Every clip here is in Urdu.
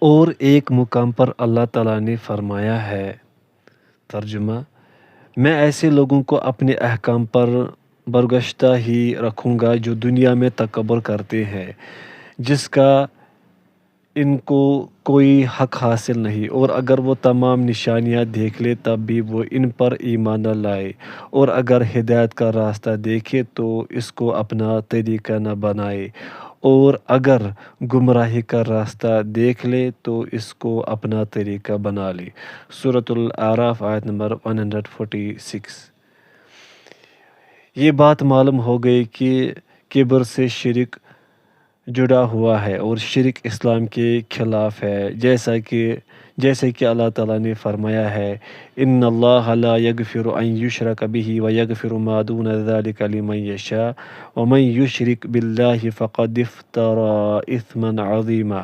اور ایک مقام پر اللہ تعالیٰ نے فرمایا ہے، ترجمہ: میں ایسے لوگوں کو اپنے احکام پر برگشتہ ہی رکھوں گا جو دنیا میں تکبر کرتے ہیں، جس کا ان کو کوئی حق حاصل نہیں، اور اگر وہ تمام نشانیاں دیکھ لے تب بھی وہ ان پر ایمان نہ لائے، اور اگر ہدایت کا راستہ دیکھے تو اس کو اپنا طریقہ نہ بنائے، اور اگر گمراہی کا راستہ دیکھ لے تو اس کو اپنا طریقہ بنا لے۔ سورۃ الاعراف آیت نمبر 146۔ یہ بات معلوم ہو گئی کہ کبر سے شرک جڑا ہوا ہے، اور شرک اسلام کے خلاف ہے، جیسے کہ اللہ تعالیٰ نے فرمایا ہے، ان اللہ لا یغفر ان یشرک بہ ویغفر ما دون ذلک لمن یشاء ومن یشرک باللہ فقد افتری اثما عظیما۔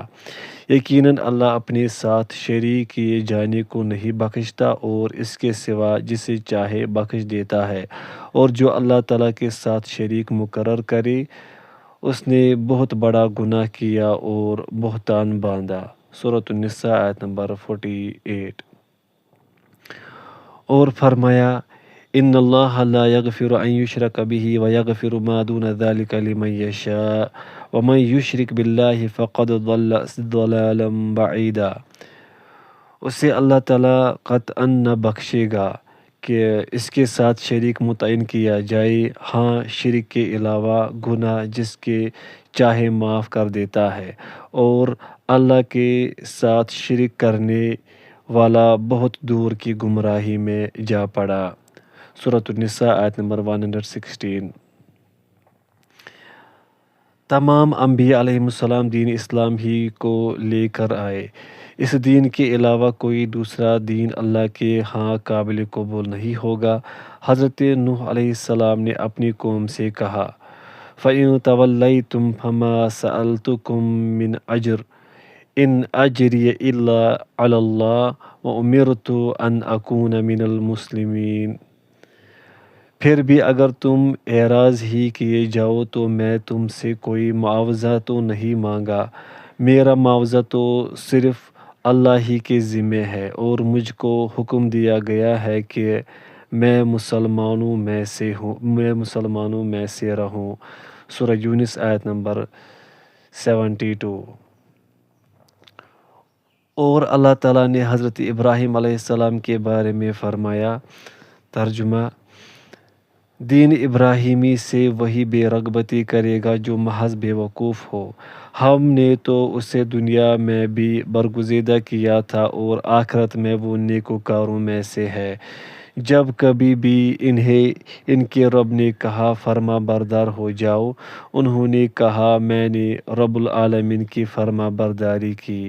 یقیناً اللہ اپنے ساتھ شریک کیے جانے کو نہیں بخشتا، اور اس کے سوا جسے چاہے بخش دیتا ہے، اور جو اللہ تعالیٰ کے ساتھ شریک مقرر کرے اس نے بہت بڑا گناہ کیا اور بہتان باندھا۔ سورۃ النساء آیت نمبر 48۔ اور فرمایا، ان اللہ لا یغفر ان یشرک بہ ویغفر ما دون ذلک لمن یشاء ومن یشرک باللہ فقد ضل ضلالا بعیدا۔ اسے اللہ تعالیٰ قطعاً نہ بخشے گا کہ اس کے ساتھ شریک متعین کیا جائے، ہاں شرک کے علاوہ گناہ جس کے چاہے معاف کر دیتا ہے، اور اللہ کے ساتھ شرک کرنے والا بہت دور کی گمراہی میں جا پڑا۔ سورۃ النساء آیت نمبر 116۔ تمام انبیاء علیہم السلام دین اسلام ہی کو لے کر آئے۔ اس دین کے علاوہ کوئی دوسرا دین اللہ کے ہاں قابل قبول نہیں ہوگا۔ حضرت نوح علیہ السلام نے اپنی قوم سے کہا، فَإِن تَوَلَّيْتُمْ فَمَا سَأَلْتُكُم مِّنْ أَجْرٍ إِنْ أَجْرِيَ إِلَّا عَلَى اللَّهِ وَأُمِرْتُ أَنْ أَكُونَ مِنَ الْمُسْلِمِينَ۔ پھر بھی اگر تم اعراض ہی کیے جاؤ تو میں تم سے کوئی معاوضہ تو نہیں مانگا، میرا معاوضہ تو صرف اللہ ہی کے ذمہ ہے، اور مجھ کو حکم دیا گیا ہے کہ میں مسلمانوں میں سے رہوں۔ سورہ یونس آیت نمبر 72۔ اور اللہ تعالیٰ نے حضرت ابراہیم علیہ السلام کے بارے میں فرمایا، ترجمہ: دین ابراہیمی سے وہی بے رغبتی کرے گا جو محض بے وقوف ہو۔ ہم نے تو اسے دنیا میں بھی برگزیدہ کیا تھا، اور آخرت میں وہ نیکوکاروں میں سے ہے۔ جب کبھی بھی انہیں ان کے رب نے کہا فرما بردار ہو جاؤ، انہوں نے کہا میں نے رب العالمین کی فرما برداری کی۔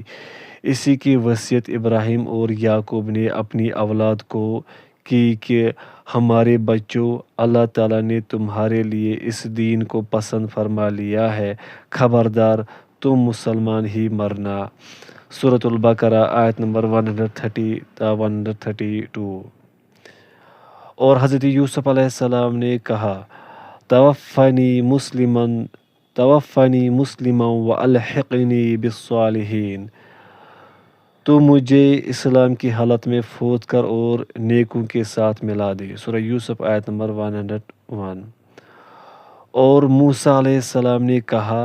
اسی کی وصیت ابراہیم اور یعقوب نے اپنی اولاد کو کی کہ ہمارے بچوں، اللہ تعالیٰ نے تمہارے لیے اس دین کو پسند فرما لیا ہے، خبردار تم مسلمان ہی مرنا۔ سورۃ البقرہ آیت نمبر 130 تا 132۔ اور حضرت یوسف علیہ السلام نے کہا، توفنی مسلما والحقنی بالصالحین۔ تو مجھے اسلام کی حالت میں فوت کر اور نیکوں کے ساتھ ملا دے۔ سورہ یوسف آیت نمبر 101۔ اور موسیٰ علیہ السلام نے کہا،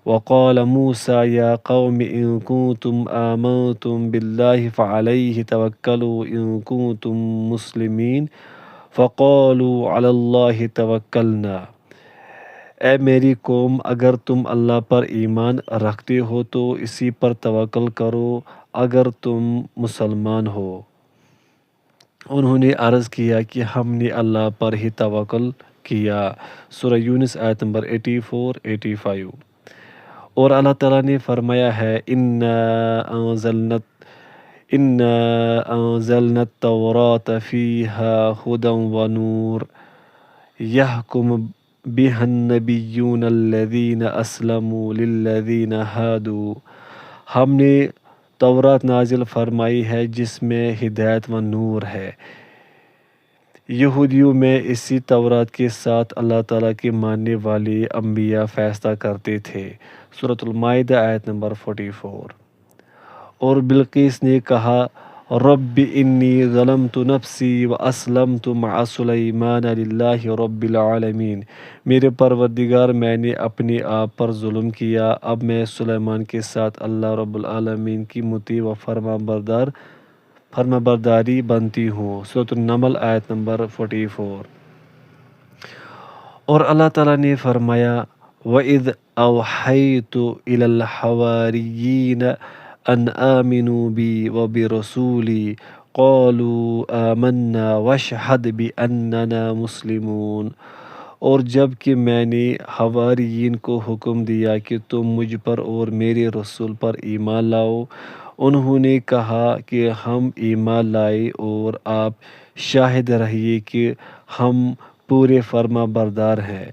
وقال موسیٰ یا قوم ان کنتم آمنتم باللہ فعلیہ توکلوا ان کنتم مسلمین فقالوا علی اللہ توکلنا۔ اے میری قوم، اگر تم اللہ پر ایمان رکھتے ہو تو اسی پر توکل کرو اگر تم مسلمان ہو۔ انہوں نے عرض کیا کہ ہم نے اللہ پر ہی توکل کیا۔ سورہ یونس آیت نمبر 84-85۔ اور اللہ تعالیٰ نے فرمایا ہے، اِنَّا أَنزَلْنَا التَّوْرَاةَ فِيهَا هُدًى وَنُورٌ يَحْكُمُ بِهَا النَّبِيُّونَ الَّذِينَ أَسْلَمُوا لِلَّذِينَ هَادُوا۔ ہم نے تورات نازل فرمائی ہے جس میں ہدایت و نور ہے۔ یہودیوں میں اسی تورات کے ساتھ اللہ تعالیٰ کے ماننے والے انبیاء فیصلہ کرتے تھے۔ سورۃ المائدہ آیت نمبر 44۔ اور بلقیس نے کہا رب انی ظلمت نفسی واسلمت مع سلیمان للہ رب العالمین، میرے پروردگار میں نے اپنے آپ پر ظلم کیا، اب میں سلیمان کے ساتھ اللہ رب العالمین کی مطیع و فرما برداری بنتی ہوں۔ سورۃ النمل آیت نمبر 44۔ اور اللہ تعالیٰ نے فرمایا وَإِذْ أَوْحَيْتُ إِلَى الْحَوَارِيِّينَ أَنْ آمِنُوا بِي وَبِرَسُولِي قَالُوا آمَنَّا وَاشْهَدْ بِأَنَّنَا مُسْلِمُونَ، اور جب کہ میں نے حواریین کو حکم دیا کہ تم مجھ پر اور میرے رسول پر ایمان لاؤ، انہوں نے کہا کہ ہم ایمان لائے، اور آپ شاہد رہیے کہ ہم پورے فرما بردار ہیں۔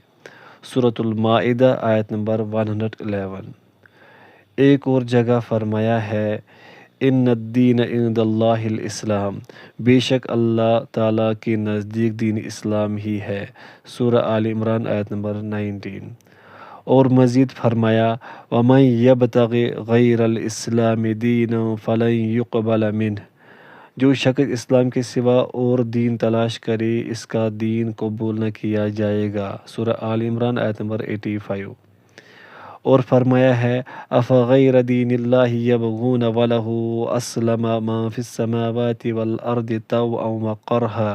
سورۃ المائدہ آیت نمبر 111۔ ایک اور جگہ فرمایا ہے ان الدین عند اللہ الاسلام، بے شک اللہ تعالیٰ کے نزدیک دین اسلام ہی ہے۔ سورہ آل عمران آیت نمبر 19۔ اور مزید فرمایا وَمَن يَبْتَغِ غَيْرَ الْإِسْلَامِ دِينًا فَلَن يُقْبَلَ مِنْهُ، جو شخص اسلام کے سوا اور دین تلاش کرے اس کا دین قبول نہ کیا جائے گا۔ سورہ آل عمران آیت نمبر 85۔ اور فرمایا ہے افغیر دین اللہ یبغون وَلَهُ أَسْلَمَ مَن فِي السَّمَاوَاتِ وَالْأَرْضِ طَوْعًا وَكَرْهًا،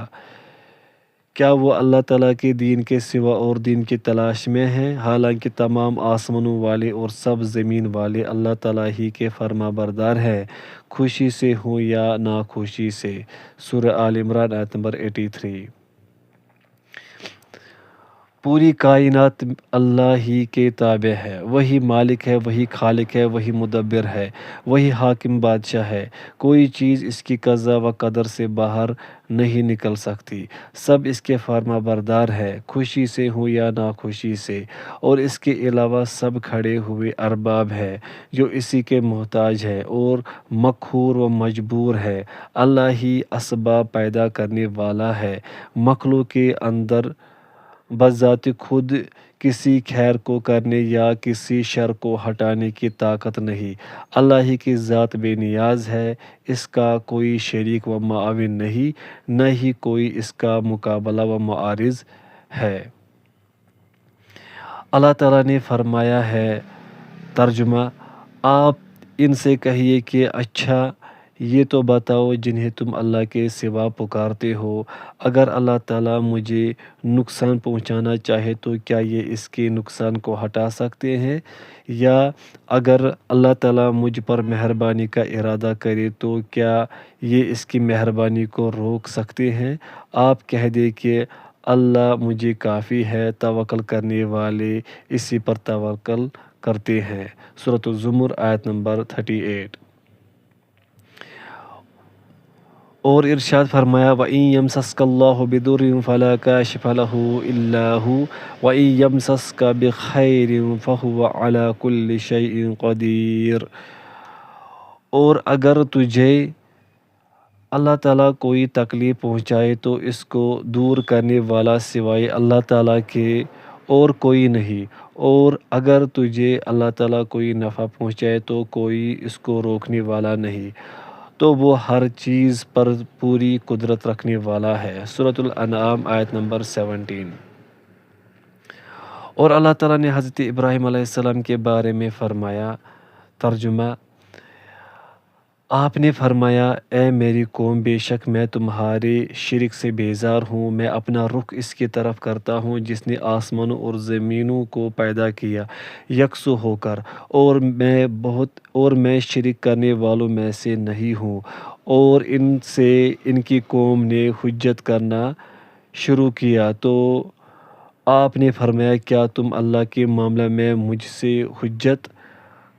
کیا وہ اللہ تعالیٰ کے دین کے سوا اور دین کی تلاش میں ہیں، حالانکہ تمام آسمانوں والے اور سب زمین والے اللہ تعالیٰ ہی کے فرما بردار ہیں، خوشی سے ہوں یا ناخوشی سے۔ سورہ آل عمران آیت نمبر 83۔ پوری کائنات اللہ ہی کے تابع ہے، وہی مالک ہے، وہی خالق ہے، وہی مدبر ہے، وہی حاکم بادشاہ ہے، کوئی چیز اس کی قضا و قدر سے باہر نہیں نکل سکتی، سب اس کے فرما بردار ہے، خوشی سے ہوں یا ناخوشی سے، اور اس کے علاوہ سب کھڑے ہوئے ارباب ہے جو اسی کے محتاج ہے اور مقہور و مجبور ہے، اللہ ہی اسباب پیدا کرنے والا ہے، مخلوق کے اندر بذات خود کسی خیر کو کرنے یا کسی شر کو ہٹانے کی طاقت نہیں، اللہ ہی کی ذات بے نیاز ہے، اس کا کوئی شریک و معاون نہیں، نہ ہی کوئی اس کا مقابلہ و معارض ہے۔ اللہ تعالیٰ نے فرمایا ہے ترجمہ، آپ ان سے کہیے کہ اچھا یہ تو بتاؤ جنہیں تم اللہ کے سوا پکارتے ہو، اگر اللہ تعالیٰ مجھے نقصان پہنچانا چاہے تو کیا یہ اس کے نقصان کو ہٹا سکتے ہیں، یا اگر اللہ تعالیٰ مجھ پر مہربانی کا ارادہ کرے تو کیا یہ اس کی مہربانی کو روک سکتے ہیں؟ آپ کہہ دیں کہ اللہ مجھے کافی ہے، توکل کرنے والے اسی پر توکل کرتے ہیں۔ سورۃ الزمر آیت نمبر 38۔ اور ارشاد فرمایا وَإِن يَمْسَسْكَ اللَّهُ بِضُرٍّ فَلَا كَاشِفَ لَهُ إِلَّا هُوَ وَإِن يَمْسَسْكَ بِخَيْرٍ فَهُوَ عَلَى كُلِّ شَيْءٍ قَدِيرٌ، اور اگر تجھے اللہ تعالیٰ کوئی تکلیف پہنچائے تو اس کو دور کرنے والا سوائے اللہ تعالیٰ کے اور کوئی نہیں، اور اگر تجھے اللہ تعالیٰ کوئی نفع پہنچائے تو کوئی اس کو روکنے والا نہیں، تو وہ ہر چیز پر پوری قدرت رکھنے والا ہے۔ سورۃ الانعام آیت نمبر 17۔ اور اللہ تعالیٰ نے حضرت ابراہیم علیہ السلام کے بارے میں فرمایا ترجمہ، آپ نے فرمایا اے میری قوم، بے شک میں تمہارے شرک سے بیزار ہوں، میں اپنا رخ اس کی طرف کرتا ہوں جس نے آسمانوں اور زمینوں کو پیدا کیا یکسو ہو کر، اور میں شرک کرنے والوں میں سے نہیں ہوں۔ اور ان سے ان کی قوم نے حجت کرنا شروع کیا تو آپ نے فرمایا کیا تم اللہ کے معاملے میں مجھ سے حجت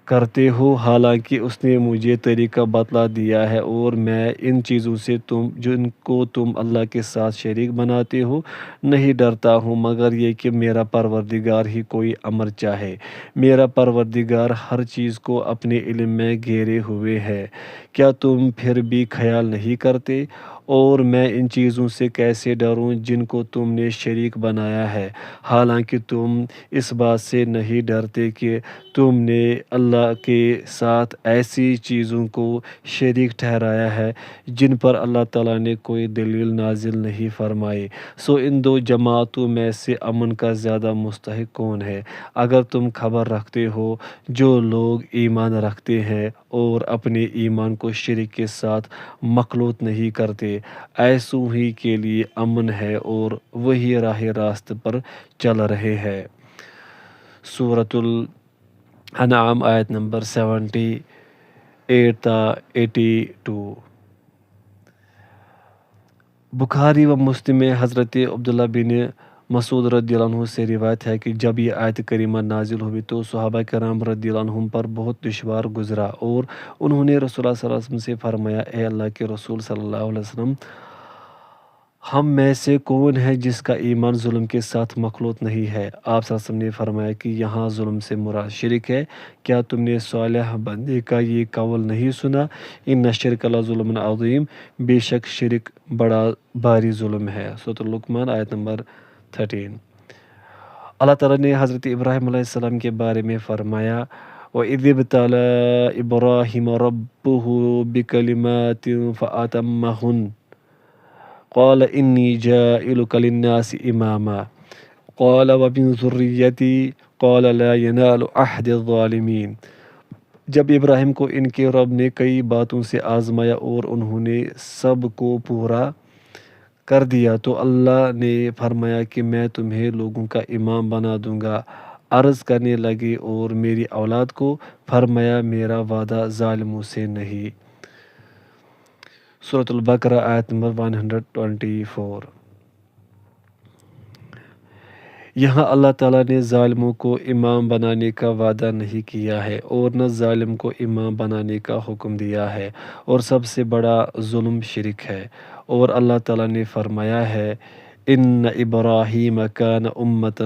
کرتے ہو، حالانکہ اس نے مجھے طریقہ بتلا دیا ہے، اور میں ان چیزوں سے جن کو تم اللہ کے ساتھ شریک بناتے ہو نہیں ڈرتا ہوں مگر یہ کہ میرا پروردگار ہی کوئی امر چاہے، میرا پروردگار ہر چیز کو اپنے علم میں گھیرے ہوئے ہے، کیا تم پھر بھی خیال نہیں کرتے؟ اور میں ان چیزوں سے کیسے ڈروں جن کو تم نے شریک بنایا ہے، حالانکہ تم اس بات سے نہیں ڈرتے کہ تم نے اللہ کے ساتھ ایسی چیزوں کو شریک ٹھہرایا ہے جن پر اللہ تعالیٰ نے کوئی دلیل نازل نہیں فرمائی۔ سو ان دو جماعتوں میں سے امن کا زیادہ مستحق کون ہے؟ اگر تم خبر رکھتے ہو جو لوگ ایمان رکھتے ہیں اور اپنے ایمان کو شریک کے ساتھ مخلوط نہیں کرتے، ایسوں ہی کے لیے امن ہے اور وہی راہ راست پر چل رہے ہیں۔ سورۃ الانعام آیت نمبر 78 تا 82۔ بخاری و مسلم میں حضرت عبداللہ بن مسعود رضی اللہ عنہ سے روایت ہے کہ جب یہ آیت کریمہ نازل ہوئی تو صحابہ کرام رضی اللہ عنہم پر بہت دشوار گزرا اور انہوں نے رسول اللہ صلی اللہ علیہ وسلم سے فرمایا، اے اللہ کے رسول صلی اللہ علیہ وسلم، ہم میں سے کون ہے جس کا ایمان ظلم کے ساتھ مخلوط نہیں ہے؟ آپ صلی اللہ علیہ وسلم نے فرمایا کہ یہاں ظلم سے مراد شرک ہے۔ کیا تم نے صالح بندے کا یہ قول نہیں سنا، ان الشرک لظلم عظیم، بے شک شرک بڑا بھاری ظلم ہے۔ سورۃ لقمان آیت نمبر 13۔ اللہ تعالیٰ نے حضرت ابراہیم علیہ السلام کے بارے میں فرمایا، وَإِذِ ابْتَلَىٰ إِبْرَاهِيمَ رَبُّهُ بِكَلِمَاتٍ فَأَتَمَّهُنَّ قال إني جاعلك للناس إماما قال ومن ذريتي قال لا ينال عهد الظالمين۔ جب ابراہیم کو ان کے رب نے کئی باتوں سے آزمایا اور انہوں نے سب کو پورا کر دیا تو اللہ نے فرمایا کہ میں تمہیں لوگوں کا امام بنا دوں گا۔ عرض کرنے لگے اور میری اولاد کو؟ فرمایا میرا وعدہ ظالموں سے نہیں۔ سورۃ البقرہ آیت نمبر 124۔ یہاں اللہ تعالیٰ نے ظالموں کو امام بنانے کا وعدہ نہیں کیا ہے اور نہ ظالم کو امام بنانے کا حکم دیا ہے، اور سب سے بڑا ظلم شرک ہے۔ اور اللہ تعالیٰ نے فرمایا ہے، ان ابراہیم کان امۃ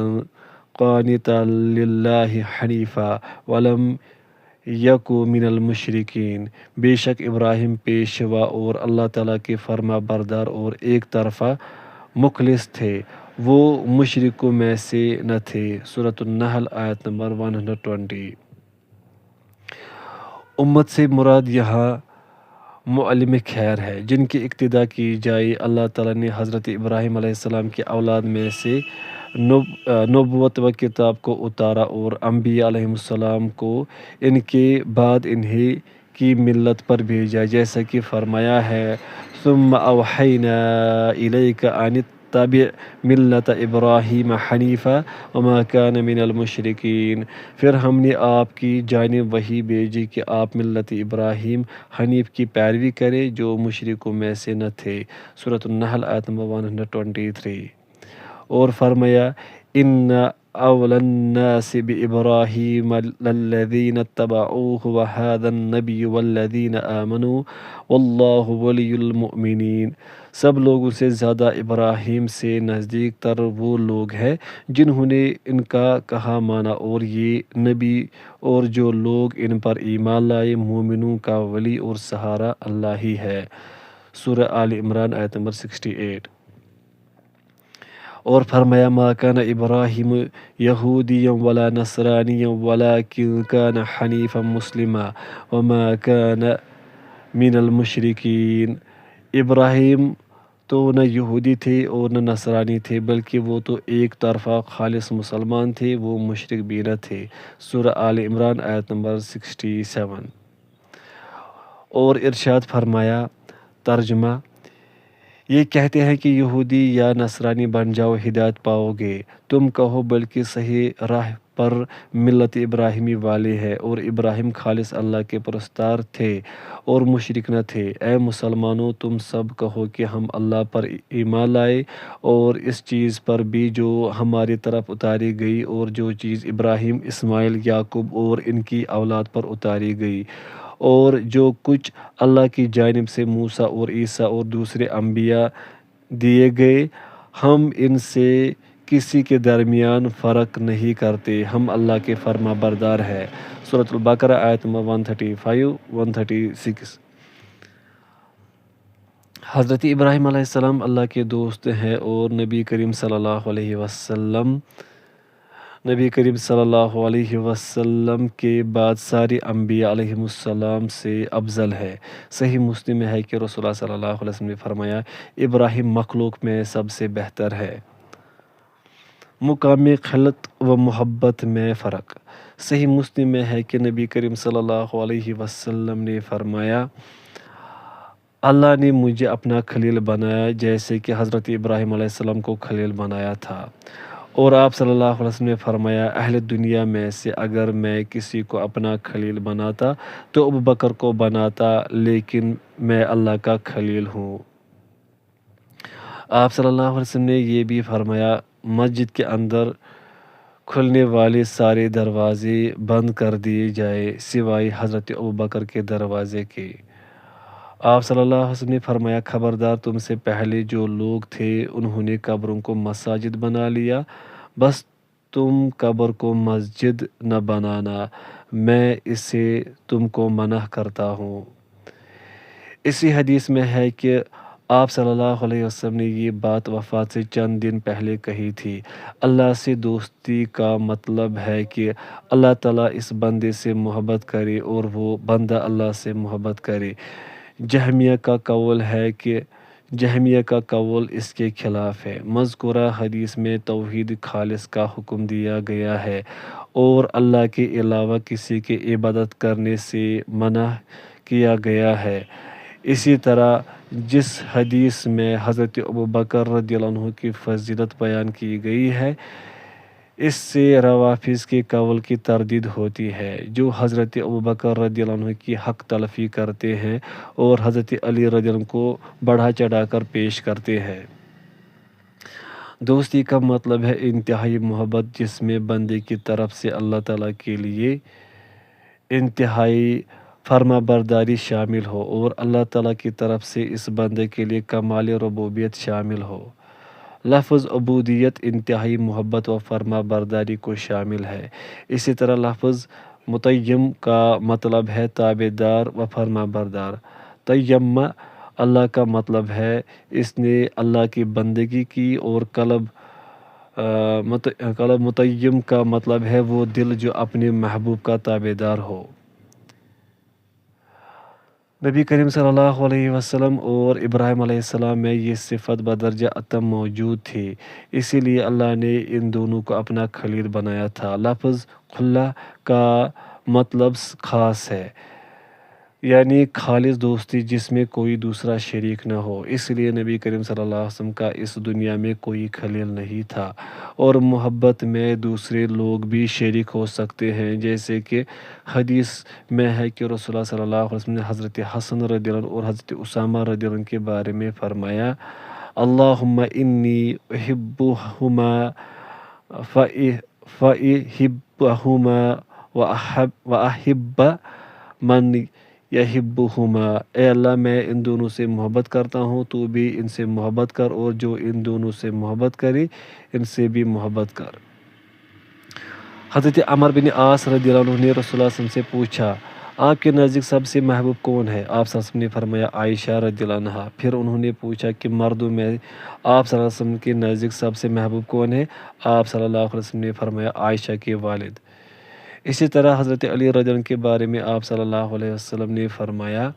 قانتا للہ حنیفا ولم یک من المشرکین۔ بے شک ابراہیم پیشوا اور اللہ تعالیٰ کے فرما بردار اور ایک طرفہ مخلص تھے، وہ مشرکوں میں سے نہ تھے۔ سورۃ النحل آیت نمبر 120۔ امت سے مراد یہاں معلم خیر ہے جن کی اقتداء کی جائے۔ اللہ تعالیٰ نے حضرت ابراہیم علیہ السلام کی اولاد میں سے نبوت و کتاب کو اتارا اور انبیاء علیہم السلام کو ان کے بعد انہی کی ملت پر بھیجا، جیسا کہ فرمایا ہے، ثم اوحینا الیک ان اتبع ملت ابراہیم حنیفا وما کان من المشرکین۔ پھر ہم نے آپ کی جانب وحی بھیجی کہ آپ ملت ابراہیم حنیف کی پیروی کریں جو مشرکوں میں سے نہ تھے۔ سورۃ النحل آیت نمبر 123۔ اور فرمایا، ان اول الناس بابراہیم للذین اتبعوہ وہذا النبی والذین آمنوا واللہ ولی المؤمنین۔ سب لوگوں سے زیادہ ابراہیم سے نزدیک تر وہ لوگ ہیں جنہوں نے ان کا کہا مانا، اور یہ نبی اور جو لوگ ان پر ایمان لائے، مومنوں کا ولی اور سہارا اللہ ہی ہے۔ سورہ آل عمران آیت نمبر 68۔ اور فرمایا، ما کان ابراہیم یہودیا ولا نصرانیا ولکن کان حنیفا مسلما وما کان من المشرکین۔ ابراہیم تو نہ یہودی تھے اور نہ نصرانی تھے، بلکہ وہ تو ایک طرفہ خالص مسلمان تھے، وہ مشرک بھی نہ تھے۔ سورہ آل عمران آیت نمبر 67۔ اور ارشاد فرمایا، ترجمہ، یہ کہتے ہیں کہ یہودی یا نصرانی بن جاؤ ہدایت پاؤ گے۔ تم کہو بلکہ صحیح راہ پر ملت ابراہیمی والے ہیں، اور ابراہیم خالص اللہ کے پرستار تھے اور مشرک نہ تھے۔ اے مسلمانوں، تم سب کہو کہ ہم اللہ پر ایمان لائے اور اس چیز پر بھی جو ہماری طرف اتاری گئی، اور جو چیز ابراہیم، اسماعیل، یعقوب اور ان کی اولاد پر اتاری گئی، اور جو کچھ اللہ کی جانب سے موسیٰ اور عیسیٰ اور دوسرے انبیاء دیے گئے، ہم ان سے کسی کے درمیان فرق نہیں کرتے، ہم اللہ کے فرما بردار ہیں۔ سورۃ البقرہ آیت نمبر 135 136۔ حضرت ابراہیم علیہ السلام اللہ کے دوست ہیں اور نبی کریم صلی اللہ علیہ وسلم کے بعد سارے انبیاء علیہم السلام سے افضل ہے۔ صحیح مسلم میں ہے کہ رسول اللہ صلی اللہ علیہ وسلم نے فرمایا ابراہیم مخلوق میں سب سے بہتر ہے۔ مقام خلط و محبت میں فرق۔ صحیح مسلم میں ہے کہ نبی کریم صلی اللہ علیہ وسلم نے فرمایا اللہ نے مجھے اپنا خلیل بنایا جیسے کہ حضرت ابراہیم علیہ السلام کو خلیل بنایا تھا، اور آپ صلی اللہ علیہ وسلم نے فرمایا اہل دنیا میں سے اگر میں کسی کو اپنا خلیل بناتا تو ابوبکر کو بناتا، لیکن میں اللہ کا خلیل ہوں۔ آپ صلی اللہ علیہ وسلم نے یہ بھی فرمایا مسجد کے اندر کھلنے والے سارے دروازے بند کر دیے جائے سوائے حضرت ابوبکر کے دروازے کے۔ آپ صلی اللہ علیہ وسلم نے فرمایا خبردار تم سے پہلے جو لوگ تھے انہوں نے قبروں کو مساجد بنا لیا، بس تم قبر کو مسجد نہ بنانا، میں اسے تم کو منع کرتا ہوں۔ اسی حدیث میں ہے کہ آپ صلی اللہ علیہ وسلم نے یہ بات وفات سے چند دن پہلے کہی تھی۔ اللہ سے دوستی کا مطلب ہے کہ اللہ تعالیٰ اس بندے سے محبت کرے اور وہ بندہ اللہ سے محبت کرے۔ جہمیہ کا قول اس کے خلاف ہے۔ مذکورہ حدیث میں توحید خالص کا حکم دیا گیا ہے اور اللہ کے علاوہ کسی کی عبادت کرنے سے منع کیا گیا ہے۔ اسی طرح جس حدیث میں حضرت ابوبکر رضی اللہ عنہ کی فضیلت بیان کی گئی ہے، اس سے روافض کے قول کی تردید ہوتی ہے جو حضرت ابوبکر رضی اللہ عنہ کی حق تلفی کرتے ہیں اور حضرت علی رضی اللہ عنہ کو بڑھا چڑھا کر پیش کرتے ہیں۔ دوستی کا مطلب ہے انتہائی محبت جس میں بندے کی طرف سے اللہ تعالیٰ کے لیے انتہائی فرما برداری شامل ہو اور اللہ تعالیٰ کی طرف سے اس بندے کے لیے کمال ربوبیت شامل ہو۔ لفظ عبودیت انتہائی محبت و فرما برداری کو شامل ہے۔ اسی طرح لفظ متیم کا مطلب ہے تابع دار و فرما بردار۔ تیمہ اللہ کا مطلب ہے اس نے اللہ کی بندگی کی، اور قلب متیم کا مطلب ہے وہ دل جو اپنے محبوب کا تابع دار ہو۔ نبی کریم صلی اللہ علیہ وسلم اور ابراہیم علیہ السلام میں یہ صفت بدرجہ اتم موجود تھی، اسی لیے اللہ نے ان دونوں کو اپنا خلیل بنایا تھا۔ لفظ خلہ کا مطلب خاص ہے، یعنی خالص دوستی جس میں کوئی دوسرا شریک نہ ہو۔ اس لیے نبی کریم صلی اللہ علیہ وسلم کا اس دنیا میں کوئی خلیل نہیں تھا، اور محبت میں دوسرے لوگ بھی شریک ہو سکتے ہیں، جیسے کہ حدیث میں ہے کہ رسول اللہ صلی اللہ علیہ وسلم نے حضرت حسن رضی اللہ عنہ اور حضرت اسامہ رضی اللہ عنہ کے بارے میں فرمایا اللہم انی احبہما فاحبہما واحب من یحبہما، اے اللہ میں ان دونوں سے محبت کرتا ہوں، تو بھی ان سے محبت کر، اور جو ان دونوں سے محبت کرے ان سے بھی محبت کر۔ حضرت عمر بن عاص رضی اللہ عنہ نے رسول اللہ صلی اللہ علیہ وسلم سے پوچھا آپ کے نزدیک سب سے محبوب کون ہے؟ آپ صلی اللہ علیہ وسلم نے فرمایا عائشہ رضی اللہ عنہا۔ پھر انہوں نے پوچھا کہ مردوں میں آپ صلی اللہ علیہ وسلم کے نزدیک سب سے محبوب کون ہے؟ آپ صلی اللہ علیہ وسلم نے فرمایا عائشہ کے والد۔ اسی طرح حضرت علی رضی اللہ عنہ کے بارے میں آپ صلی اللہ علیہ وسلم نے فرمایا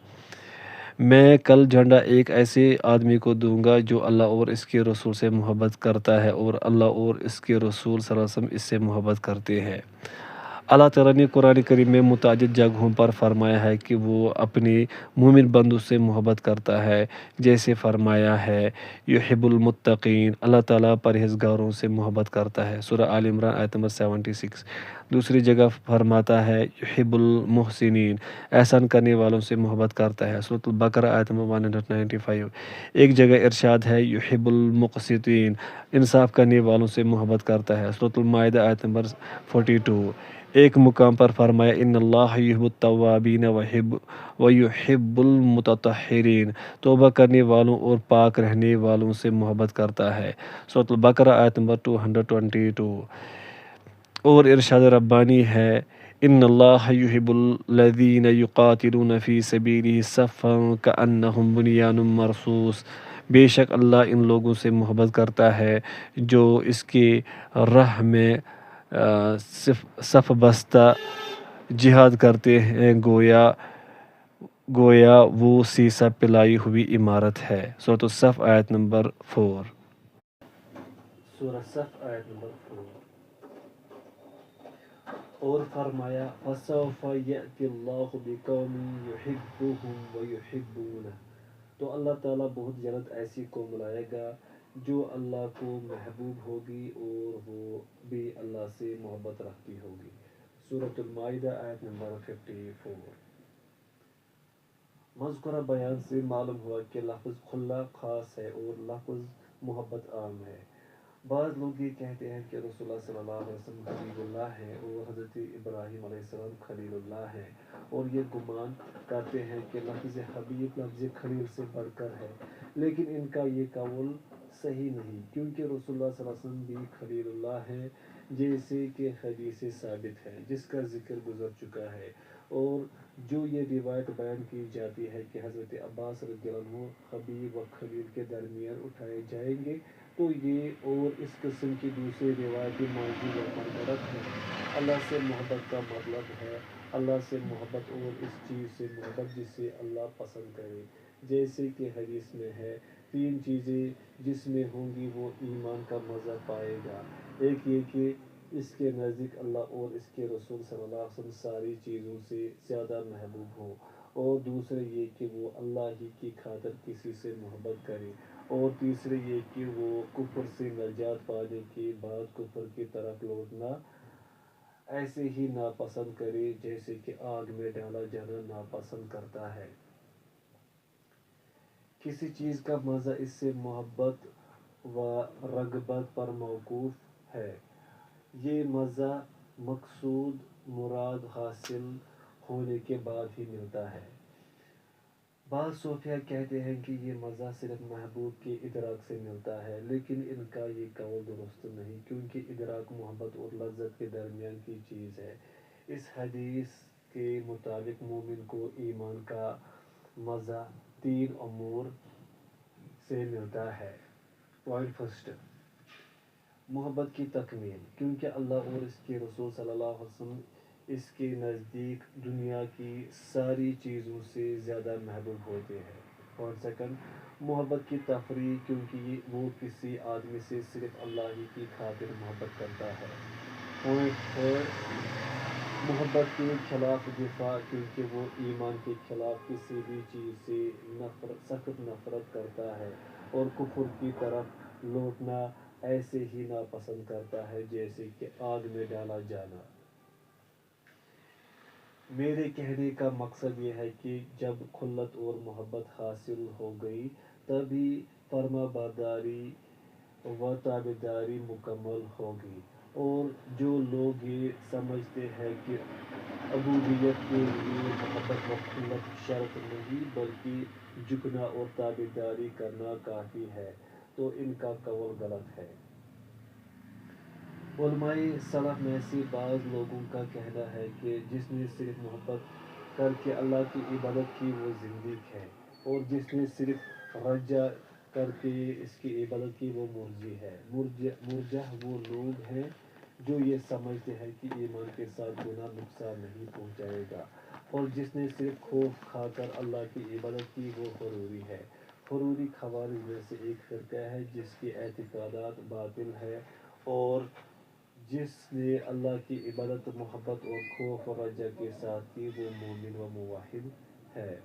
میں کل جھنڈا ایک ایسے آدمی کو دوں گا جو اللہ اور اس کے رسول سے محبت کرتا ہے اور اللہ اور اس کے رسول صلی اللہ علیہ وسلم اس سے محبت کرتے ہیں۔ اللہ تعالیٰ نے قرآن کریم میں متعدد جگہوں پر فرمایا ہے کہ وہ اپنے مومن بندوں سے محبت کرتا ہے، جیسے فرمایا ہے یحب المتقین، اللہ تعالیٰ پرہیزگاروں سے محبت کرتا ہے، سورہ آل عمران آیت نمبر 76۔ دوسری جگہ فرماتا ہے یحب المحسنین، احسان کرنے والوں سے محبت کرتا ہے، سورۃ البقرہ آیت نمبر 195۔ ایک جگہ ارشاد ہے یحب المقسطین، انصاف کرنے والوں سے محبت کرتا ہے، سورۃ المائدہ آیت نمبر 42۔ ایک مقام پر فرمایا ان اللہ یحب التوابین ویحب المتطہرین، توبہ کرنے والوں اور پاک رہنے والوں سے محبت کرتا ہے، سورۃ البقرہ آیت نمبر 222۔ اور ارشاد ربانی ہے ان اللہ یحب الذین یقاتلون فی سبیلہ صفا کأنہم بنیان مرصوص، بے شک اللہ ان لوگوں سے محبت کرتا ہے جو اس کے راہ میں صف بستہ جہاد کرتے ہیں، گویا وہ سیسا پلائی ہوئی عمارت ہے۔ سورۃ الصف آیت نمبر 4۔ سورہ صف آیت نمبر 4۔ اور فرمایا فَسَوْفَ يَأْتِ اللَّهُ بِقَوْمٍ يُحِبُّهُمْ وَيُحِبُّونَهُ، تو اللہ تعالیٰ بہت جلد ایسی قوم لائے گا جو اللہ کو محبوب ہوگی اور وہ بھی اللہ سے محبت رکھتی ہوگی۔ سورۃ المائدہ آیت نمبر 54۔ مذکورہ بیان سے معلوم ہوا کہ لفظ خلا خاص ہے اور لفظ محبت عام ہے۔ بعض لوگ یہ کہتے ہیں کہ رسول اللہ صلی اللہ علیہ وسلم حبیب اللہ ہے اور حضرت ابراہیم علیہ السلام خلیل اللہ ہے، اور یہ گمان کرتے ہیں کہ لفظ حبیب لفظ خلیل سے بڑھ کر ہے، لیکن ان کا یہ قول صحیح نہیں، کیونکہ رسول اللہ صلی اللہ علیہ وسلم بھی خلیل اللہ ہے، جیسے کہ حدیث ثابت ہے جس کا ذکر گزر چکا ہے، اور جو یہ روایت بیان کی جاتی ہے کہ حضرت عباس رضی اللہ عنہ حبیب و خلیل کے درمیان اٹھائے جائیں گے، تو یہ اور اس قسم کی دوسری روایتی موضوع پر غلط ہے۔ اللہ سے محبت کا مطلب ہے اللہ سے محبت اور اس چیز سے محبت جسے اللہ پسند کرے، جیسے کہ حدیث میں ہے 3 چیزیں جس میں ہوں گی وہ ایمان کا مزہ پائے گا، ایک یہ کہ اس کے نزدیک اللہ اور اس کے رسول صلی اللہ علیہ وسلم ساری چیزوں سے زیادہ محبوب ہوں، اور دوسرے یہ کہ وہ اللہ ہی کی خاطر کسی سے محبت کرے، اور تیسرے یہ کہ وہ کفر سے نجات پانے کے بعد کفر کی طرف لوٹنا ایسے ہی ناپسند کرے جیسے کہ آگ میں ڈالا جانا ناپسند کرتا ہے۔ کسی چیز کا مزہ اس سے محبت و رغبت پر موقوف ہے۔ یہ مزہ مقصود مراد حاصل ہونے کے بعد ہی ملتا ہے۔ بعض صوفیہ کہتے ہیں کہ یہ مزہ صرف محبوب کے ادراک سے ملتا ہے، لیکن ان کا یہ قول درست نہیں، کیونکہ ادراک محبت اور لذت کے درمیان کی چیز ہے۔ اس حدیث کے مطابق مومن کو ایمان کا مزہ 3 امور سے ملتا ہے۔ پوائنٹ فرسٹ، محبت کی تکمیل، کیونکہ اللہ اور اس کے رسول صلی اللہ علیہ وسلم اس کے نزدیک دنیا کی ساری چیزوں سے زیادہ محبوب ہوتے ہیں۔ اور سیکنڈ، محبت کی تفریح، کیونکہ وہ کسی آدمی سے صرف اللہ ہی کی خاطر محبت کرتا ہے۔ پوائنٹ تھرڈ، محبت کے خلاف دفاع، کیونکہ وہ ایمان کے خلاف کسی بھی چیز سے سخت نفرت کرتا ہے اور کفر کی طرف لوٹنا ایسے ہی ناپسند کرتا ہے جیسے کہ آگ میں ڈالا جانا۔ میرے کہنے کا مقصد یہ ہے کہ جب خلت اور محبت حاصل ہو گئی تبھی فرما برداری و تابعداری مکمل ہوگی، اور جو لوگ یہ سمجھتے ہیں کہ عبودیت کے لیے محبت و خلت شرط نہیں بلکہ جھکنا اور تابعداری کرنا کافی ہے، تو ان کا قول غلط ہے۔ علماء سلف میں سے بعض لوگوں کا کہنا ہے کہ جس نے صرف محبت کر کے اللہ کی عبادت کی وہ زندیق ہے، اور جس نے صرف رجا کر کے اس کی عبادت کی وہ مرجی ہے۔ مرجح وہ لوگ ہیں جو یہ سمجھتے ہیں کہ ایمان کے ساتھ گناہ نقصان نہیں پہنچائے گا، اور جس نے صرف خوف کھا کر اللہ کی عبادت کی وہ حروری ہے۔ حروری خوارج میں سے ایک فرقہ ہے جس کے اعتقادات باطل ہے، اور جس نے اللہ کی عبادت محبت اور خوف و رجا کے ساتھ کی وہ مومن و موحد ہے۔